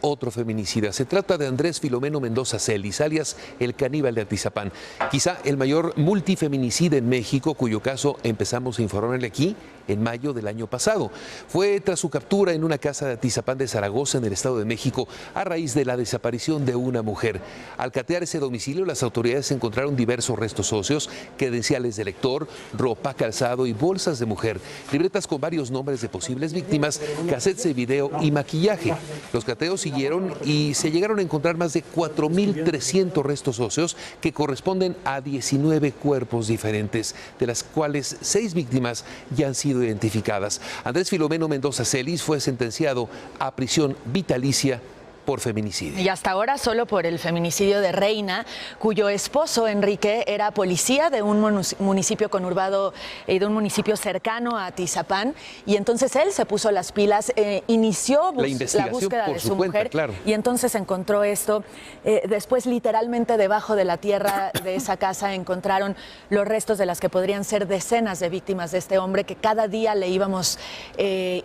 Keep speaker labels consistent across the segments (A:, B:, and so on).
A: otro feminicida. Se trata de Andrés Filomeno Mendoza Celis, alias el caníbal de Atizapán. Quizá el mayor multifeminicida en México, cuyo caso empezamos a informarle aquí en mayo del año pasado. Fue tras su captura en una casa de Atizapán de Zaragoza, en el Estado de México, a raíz de la desaparición de una mujer. Al catear ese domicilio, las autoridades encontraron diversos restos óseos, credenciales de lector, ropa, calzado y bolsas de mujer, libretas con varios nombres de posibles víctimas, cassettes de video y maquillaje. Los cateos siguieron y se llegaron a encontrar más de 4.300 restos óseos que corresponden a 19 cuerpos diferentes, de las cuales 6 víctimas ya han sido identificadas. Andrés Filomeno Mendoza Celis fue sentenciado a prisión vitalicia por feminicidio.
B: Y hasta ahora solo por el feminicidio de Reina, cuyo esposo, Enrique, era policía de un municipio conurbado y de un municipio cercano a Atizapán, y entonces él se puso las pilas, inició la búsqueda de su mujer, claro. Y entonces encontró esto. Después, literalmente debajo de la tierra de esa casa encontraron los restos de las que podrían ser decenas de víctimas de este hombre, que cada día le íbamos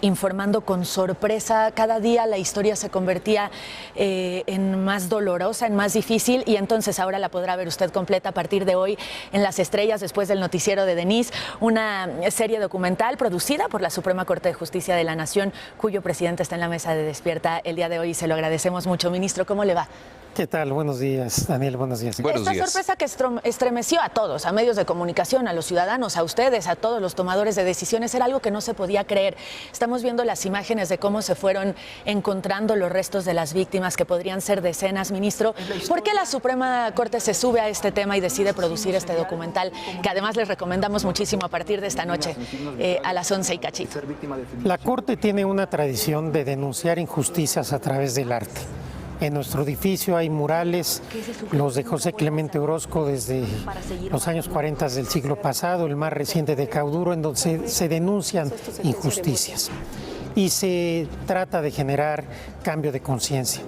B: informando con sorpresa. Cada día la historia se convertía en más dolorosa, en más difícil, y entonces ahora la podrá ver usted completa a partir de hoy en Las Estrellas, después del noticiero de Denise, una serie documental producida por la Suprema Corte de Justicia de la Nación, cuyo presidente está en la mesa de Despierta el día de hoy, y se lo agradecemos mucho. Ministro, ¿cómo le va?
C: ¿Qué tal? Buenos días, Daniel, buenos días.
B: Esta sorpresa que estremeció a todos, a medios de comunicación, a los ciudadanos, a ustedes, a todos los tomadores de decisiones, era algo que no se podía creer. Estamos viendo las imágenes de cómo se fueron encontrando los restos de las víctimas, que podrían ser decenas. Ministro, ¿por qué la Suprema Corte se sube a este tema y decide producir este documental, que además les recomendamos muchísimo a partir de esta noche a las 11 y cachito?
C: La Corte tiene una tradición de denunciar injusticias a través del arte. En nuestro edificio hay murales, los de José Clemente Orozco desde los años 40 del siglo pasado, el más reciente de Cauduro, en donde se denuncian injusticias y se trata de generar cambio de conciencia.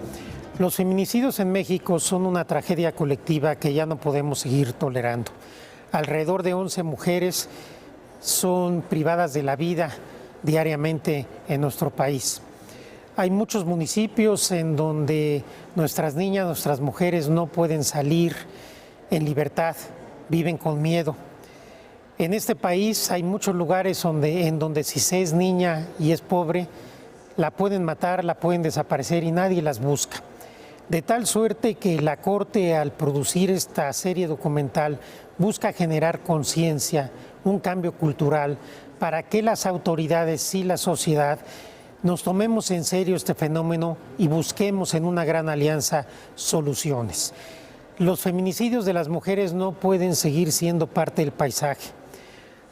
C: Los feminicidios en México son una tragedia colectiva que ya no podemos seguir tolerando. Alrededor de 11 mujeres son privadas de la vida diariamente en nuestro país. Hay muchos municipios en donde nuestras niñas, nuestras mujeres no pueden salir en libertad, viven con miedo. En este país hay muchos lugares en donde si se es niña y es pobre, la pueden matar, la pueden desaparecer y nadie las busca. De tal suerte que la Corte, al producir esta serie documental, busca generar conciencia, un cambio cultural, para que las autoridades y la sociedad nos tomemos en serio este fenómeno y busquemos en una gran alianza soluciones. Los feminicidios de las mujeres no pueden seguir siendo parte del paisaje.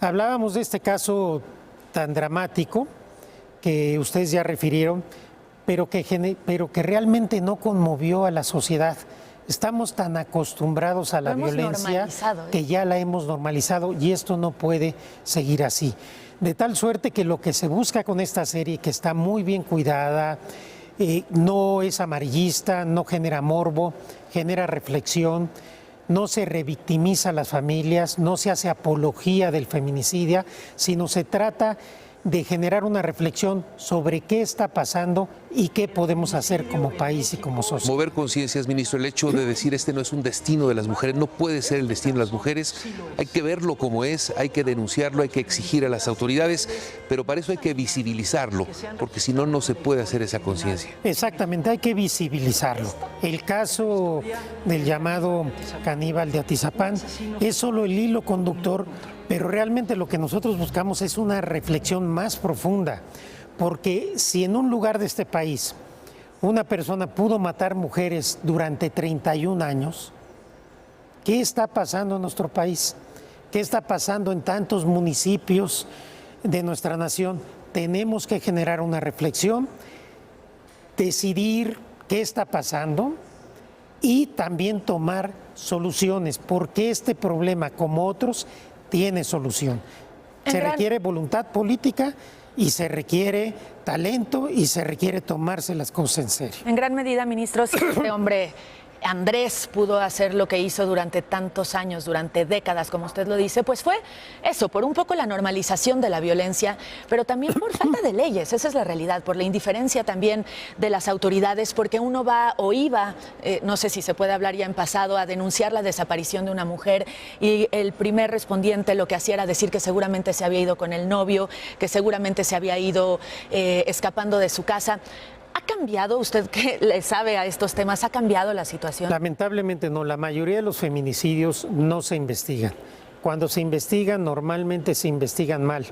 C: Hablábamos de este caso tan dramático que ustedes ya refirieron, pero que realmente no conmovió a la sociedad. Estamos tan acostumbrados a la violencia que ya la hemos normalizado, y esto no puede seguir así. De tal suerte que lo que se busca con esta serie, que está muy bien cuidada, no es amarillista, no genera morbo, genera reflexión, no se revictimiza a las familias, no se hace apología del feminicidio, sino se trata de generar una reflexión sobre qué está pasando y qué podemos hacer como país y como sociedad.
A: Mover conciencias, ministro. El hecho de decir este no es un destino de las mujeres, no puede ser el destino de las mujeres. Hay que verlo como es, hay que denunciarlo, hay que exigir a las autoridades, pero para eso hay que visibilizarlo, porque si no, no se puede hacer esa conciencia.
C: Exactamente, hay que visibilizarlo. El caso del llamado caníbal de Atizapán es solo el hilo conductor, pero realmente lo que nosotros buscamos es una reflexión más profunda, porque si en un lugar de este país una persona pudo matar mujeres durante 31 años, ¿qué está pasando en nuestro país? ¿Qué está pasando en tantos municipios de nuestra nación? Tenemos que generar una reflexión, decidir qué está pasando y también tomar soluciones, porque este problema, como otros, tiene solución. Se requiere voluntad política y se requiere talento y se requiere tomarse las cosas en serio.
B: En gran medida, ministro, si este hombre Andrés pudo hacer lo que hizo durante tantos años, durante décadas, como usted lo dice, pues fue eso, por un poco la normalización de la violencia, pero también por falta de leyes, esa es la realidad, por la indiferencia también de las autoridades, porque uno va o iba, no sé si se puede hablar ya en pasado, a denunciar la desaparición de una mujer y el primer respondiente lo que hacía era decir que seguramente se había ido con el novio, que seguramente se había ido escapando de su casa. ¿Ha cambiado, usted que le sabe a estos temas, ha cambiado la situación?
C: Lamentablemente no, la mayoría de los feminicidios no se investigan. Cuando se investigan, normalmente se investigan mal.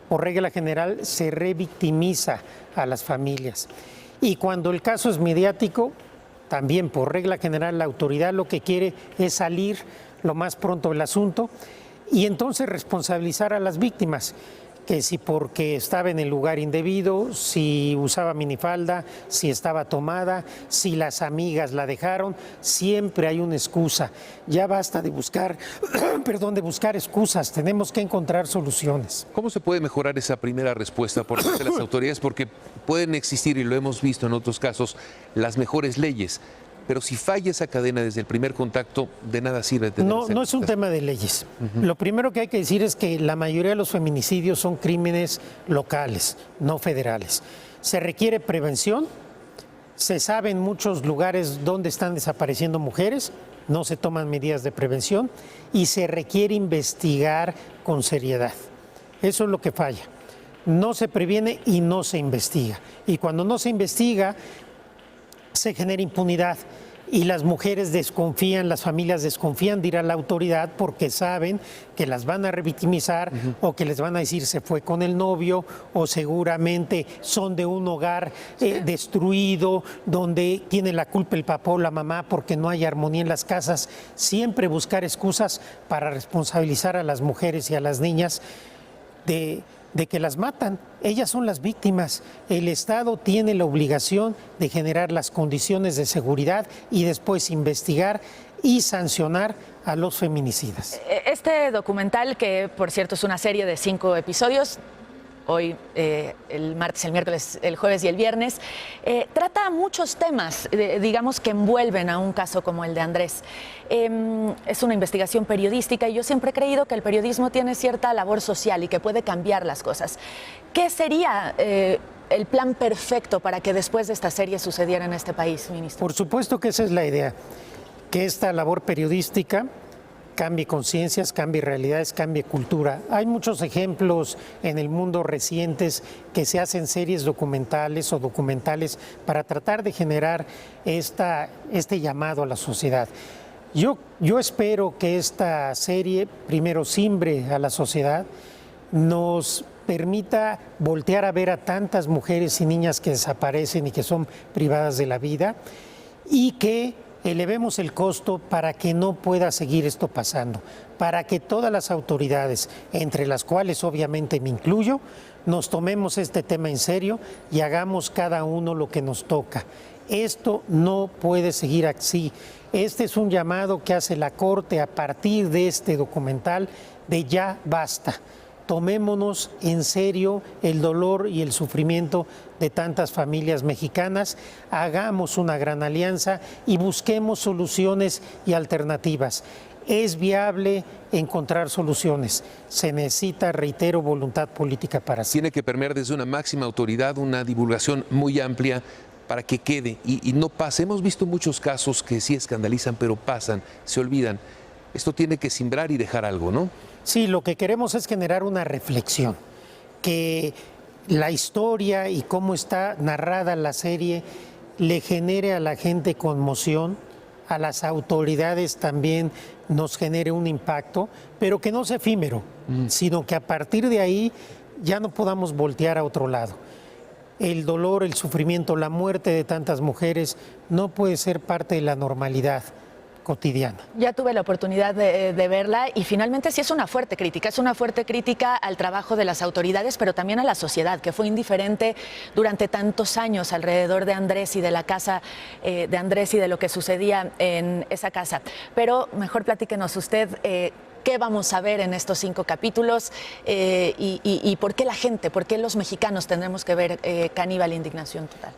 C: Por regla general, se revictimiza a las familias. Y cuando el caso es mediático, también por regla general la autoridad lo que quiere es salir lo más pronto del asunto y entonces responsabilizar a las víctimas. Que si porque estaba en el lugar indebido, si usaba minifalda, si estaba tomada, si las amigas la dejaron, siempre hay una excusa. Ya basta de buscar, de buscar excusas, tenemos que encontrar soluciones.
A: ¿Cómo se puede mejorar esa primera respuesta por parte de las autoridades? Porque pueden existir, y lo hemos visto en otros casos, las mejores leyes. Pero si falla esa cadena desde el primer contacto, de nada sirve tener
C: No es un tema de leyes. Lo primero que hay que decir es que la mayoría de los feminicidios son crímenes locales, no federales. Se requiere prevención, se sabe en muchos lugares dónde están desapareciendo mujeres, no se toman medidas de prevención y se requiere investigar con seriedad. Eso es lo que falla. No se previene y no se investiga. Y cuando no se investiga, se genera impunidad y las mujeres desconfían, las familias desconfían de ir a la autoridad porque saben que las van a revictimizar o que les van a decir se fue con el novio o seguramente son de un hogar destruido donde tiene la culpa el papá o la mamá porque no hay armonía en las casas. Siempre buscar excusas para responsabilizar a las mujeres y a las niñas de que las matan. Ellas son las víctimas. El Estado tiene la obligación de generar las condiciones de seguridad y después investigar y sancionar a los feminicidas.
B: Este documental, que por cierto es una serie de 5 episodios, hoy, el martes, el miércoles, el jueves y el viernes, trata muchos temas, digamos, que envuelven a un caso como el de Andrés. Es una investigación periodística y yo siempre he creído que el periodismo tiene cierta labor social y que puede cambiar las cosas. ¿Qué sería el plan perfecto para que después de esta serie sucediera en este país, ministro?
C: Por supuesto que esa es la idea, que esta labor periodística cambie conciencias, cambie realidades, cambie cultura. Hay muchos ejemplos en el mundo recientes que se hacen series documentales o documentales para tratar de generar este llamado a la sociedad. Yo espero que esta serie primero simbre a la sociedad, nos permita voltear a ver a tantas mujeres y niñas que desaparecen y que son privadas de la vida y que elevemos el costo para que no pueda seguir esto pasando, para que todas las autoridades, entre las cuales obviamente me incluyo, nos tomemos este tema en serio y hagamos cada uno lo que nos toca. Esto no puede seguir así. Este es un llamado que hace la Corte a partir de este documental de ya basta. Tomémonos en serio el dolor y el sufrimiento de tantas familias mexicanas, hagamos una gran alianza y busquemos soluciones y alternativas. Es viable encontrar soluciones. Se necesita, reitero, voluntad política para hacerlo.
A: Tiene que permear desde una máxima autoridad una divulgación muy amplia para que quede y no pase. Hemos visto muchos casos que sí escandalizan, pero pasan, se olvidan. Esto tiene que simbrar y dejar algo, ¿no?
C: Sí, lo que queremos es generar una reflexión, que la historia y cómo está narrada la serie le genere a la gente conmoción, a las autoridades también nos genere un impacto, pero que no sea efímero, sino que a partir de ahí ya no podamos voltear a otro lado. El dolor, el sufrimiento, la muerte de tantas mujeres no puede ser parte de la normalidad cotidiana.
B: Ya tuve la oportunidad de verla y finalmente sí es una fuerte crítica al trabajo de las autoridades, pero también a la sociedad, que fue indiferente durante tantos años alrededor de Andrés y de la casa de Andrés y de lo que sucedía en esa casa. Pero mejor platíquenos usted qué vamos a ver en estos 5 capítulos y por qué la gente, por qué los mexicanos tendremos que ver Caníbal Indignación Total.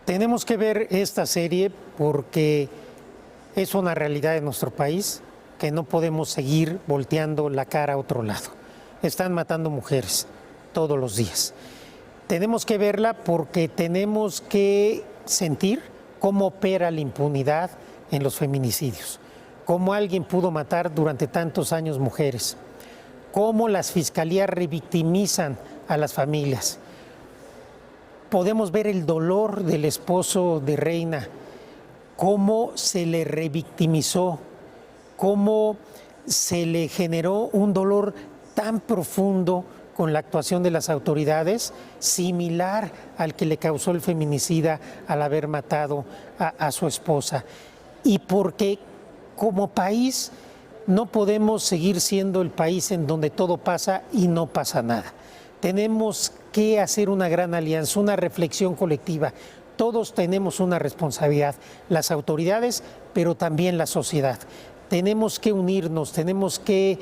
C: Tenemos que ver esta serie porque Es una realidad en nuestro país que no podemos seguir volteando la cara a otro lado. Están matando mujeres todos los días. Tenemos que verla porque tenemos que sentir cómo opera la impunidad en los feminicidios, cómo alguien pudo matar durante tantos años mujeres, cómo las fiscalías revictimizan a las familias. Podemos ver el dolor del esposo de Reina, cómo se le revictimizó, cómo se le generó un dolor tan profundo con la actuación de las autoridades, similar al que le causó el feminicida al haber matado a su esposa. Y porque como país no podemos seguir siendo el país en donde todo pasa y no pasa nada. Tenemos que hacer una gran alianza, una reflexión colectiva. Todos tenemos una responsabilidad, las autoridades, pero también la sociedad. Tenemos que unirnos, tenemos que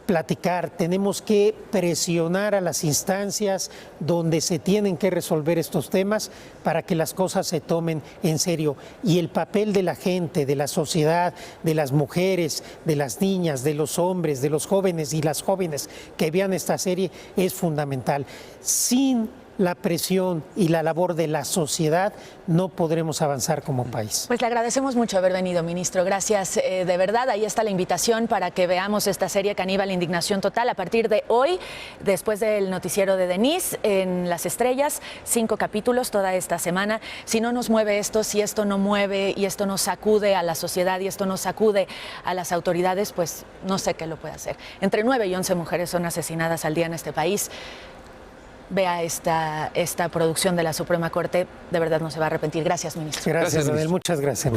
C: platicar, tenemos que presionar a las instancias donde se tienen que resolver estos temas para que las cosas se tomen en serio. Y el papel de la gente, de la sociedad, de las mujeres, de las niñas, de los hombres, de los jóvenes y las jóvenes que vean esta serie es fundamental. Sin la presión y la labor de la sociedad no podremos avanzar como país.
B: Pues le agradecemos mucho haber venido, ministro. Gracias, de verdad. Ahí está la invitación para que veamos esta serie Caníbal Indignación Total a partir de hoy, después del noticiero de Denise, en Las Estrellas, 5 capítulos toda esta semana. Si no nos mueve esto, si esto no mueve y esto no sacude a la sociedad y esto no sacude a las autoridades, pues no sé qué lo puede hacer. Entre 9 y 11 mujeres son asesinadas al día en este país. Vea esta producción de la Suprema Corte, de verdad no se va a arrepentir. Gracias, ministro.
C: Gracias, Adel. Muchas gracias.